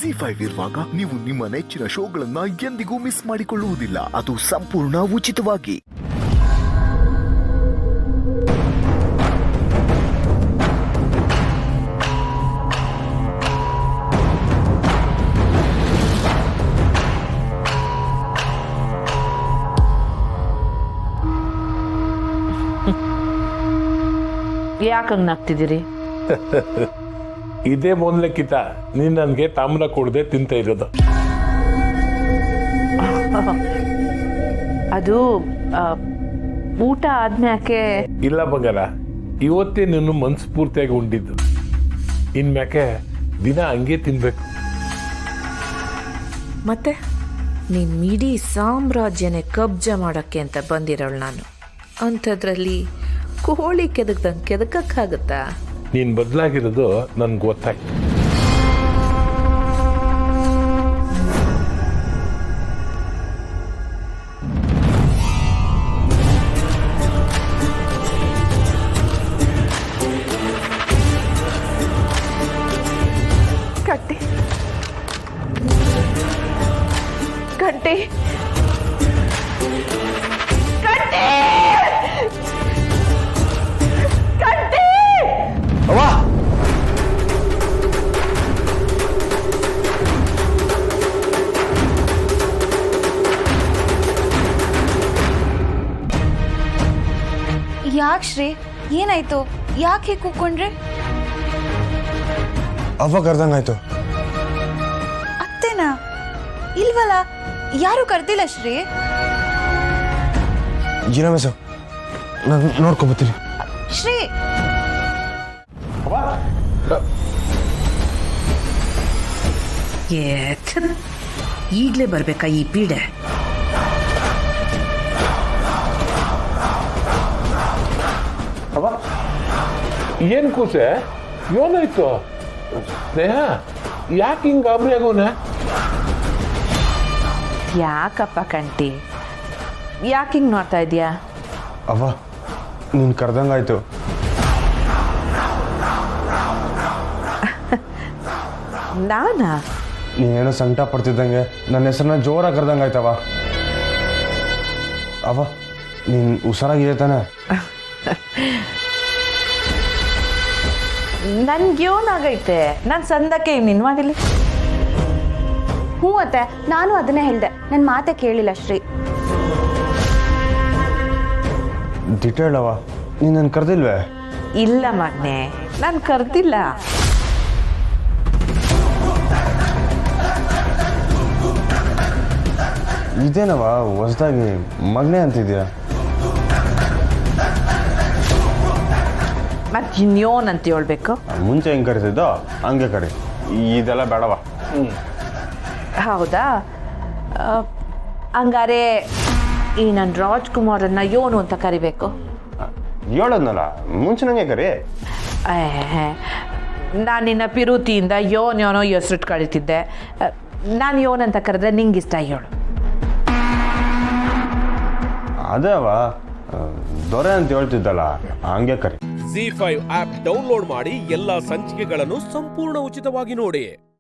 ZEE5 ಇರುವಾಗ ನೀವು ನಿಮ್ಮ ನೆಚ್ಚಿನ ಶೋಗಳನ್ನ ಎಂದಿಗೂ ಮಿಸ್ ಮಾಡಿಕೊಳ್ಳುವುದಿಲ್ಲ. ಅದು ಸಂಪೂರ್ಣ ಉಚಿತವಾಗಿ. ಯಾಕಂಗ್ ನಗ್ತಿದ್ದೀರಿ? ಇದೇ ಮೊದಲಕ್ಕಿಂತ ನೀನ್ ನನ್ಗೆ ತಾಮ್ರ ಕೊಡದೆ ತಿಂತ ಇರೋದು. ಅದು ಊಟ ಆದ್ಮ್ಯಾಕೆ ಇಲ್ಲ ಬಂಗಾರ, ಇವತ್ತೇ ನೀನು ಮನಸ್ಫೂರ್ತಿಯಾಗಿ ಉಂಡಿದ್ದು. ಇನ್ಮ್ಯಾಕೆ ದಿನ ಹಂಗೆ ತಿನ್ಬೇಕು. ಮತ್ತೆ ನೀನ್ ಇಡೀ ಸಾಮ್ರಾಜ್ಯನೇ ಕಬ್ಜ ಮಾಡಕ್ಕೆ ಅಂತ ಬಂದಿರೋಳು ನಾನು. ಅಂಥದ್ರಲ್ಲಿ ಕೋಳಿ ಕೆದಕ್ದಂಗೆ ಕೆದಕಕ್ಕಾಗತ್ತಾ? ನೀನ್ ಬದಲಾಗಿರೋದು ನನ್ಗೆ ಗೊತ್ತಾಯ್ತು. ಕಟ್ಟಿ ಕಟ್ಟಿ ಕಟ್ಟಿ ಕಟ್ಟಿ ಅವ್ವ, ಯಾಕೆ ಶ್ರೀ, ಏನಾಯ್ತು? ಯಾಕೆ ಹೀಗೆ ಕೂತ್ಕೊಂಡ್ರೆ? ಅವ್ವ ಕರ್ದಂಗಾಯ್ತು. ಅತ್ತೇನಾ? ಇಲ್ವಲ್ಲ, ಯಾರು ಕರ್ದಿಲ್ಲ ಶ್ರೀ. ಜಿನಮೇಸು, ನಾನು ನೋಡ್ಕೊಬತ್ತೀನಿ. ಶ್ರೀ, ಈಗಲೇ ಬರ್ಬೇಕಾ ಈ ಪೀಡೆ? ಏನ್ ಕೂಸೆ, ಏನಾಯ್ತು? ಸ್ನೇಹ, ಯಾಕೆ ಹಿಂಗ್ ಗಾಬರಿ ಆಗೋನೆ? ಯಾಕಪ್ಪ ಕಂಟಿ, ಯಾಕೆ ಹಿಂಗೆ ನೋಡ್ತಾ ಇದೀಯಾ? ಅವ್ವ, ನೀನು ಕರ್ದಂಗಾಯ್ತು. ನಾನಾ? ನೀನೇನೋ ಸಂಕಟ ಪಡ್ತಿದ್ದಂಗೆ ನನ್ನ ಹೆಸರನ್ನ ಜೋರಾಗಿ ಕರ್ದಂಗಾಯ್ತವ. ಅವ್ವ, ನೀನು ಹುಷಾರಾಗಿದೆ ತಾನೆ? ನನ್ಗೇನಾಗೈತೆ? ನಾನು ಸಂದಕ್ಕೆ ನೀನು ಮಾಡಿಲಿ. ಹ್ಞೂ ಅತ್ತೆ, ನಾನು ಅದನ್ನೇ ಹೇಳಿದೆ. ನನ್ನ ಮಾತೆ ಕೇಳಿಲ್ಲ ಶ್ರೀ. ದಿಟ್ಟೇಳವ, ನೀನು ನನ್ನ ಕರ್ದಿಲ್ವೇ? ಇಲ್ಲ ಮಗ್ನೆ, ನಾನು ಕರ್ದಿಲ್ಲ. ಇದೇನವ ಹೊಸದಾಗಿ ಮಗನೇ ಅಂತಿದ್ಯಾ? ಮತ್ತೆ ಇನ್ಯೋನಂತ ಹೇಳ್ಬೇಕು? ಮುಂಚೆ ಹೆಂಗೆ ಕರಿತಿದ್ದೋ ಹಂಗೆ ಕರಿ, ಇದೆಲ್ಲ ಬೇಡವ. ಹೌದಾ? ಹಂಗಾರೆ ಈ ನನ್ನ ರಾಜ್ಕುಮಾರನ್ನ ಯೋನು ಅಂತ ಕರಿಬೇಕು? ಹೇಳೋದ್ನಲ್ಲ, ಮುಂಚೆ ನಂಗೆ ಕರಿ. ನಾನು ನಿನ್ನ ಪಿರುತಿಯಿಂದ ಯೋನೋ ಹೆಸರಿಟ್ಟು ಕಳಿತಿದ್ದೆ. ನಾನು ಯೋನ್ ಅಂತ ಕರೆದ್ರೆ ನಿಂಗಿಷ್ಟ ಹೇಳು. ಅದೇವ ದೊರೆ ಅಂತ ಹೇಳ್ತಿದ್ದಲ್ಲ, ಹಂಗೆ ಕರಿ. ZEE5 ಆಪ್ ಡೌನ್ಲೋಡ್ ಮಾಡಿ ಎಲ್ಲಾ ಸಂಚಿಕೆಗಳನ್ನು ಸಂಪೂರ್ಣ ಉಚಿತವಾಗಿ ನೋಡಿ.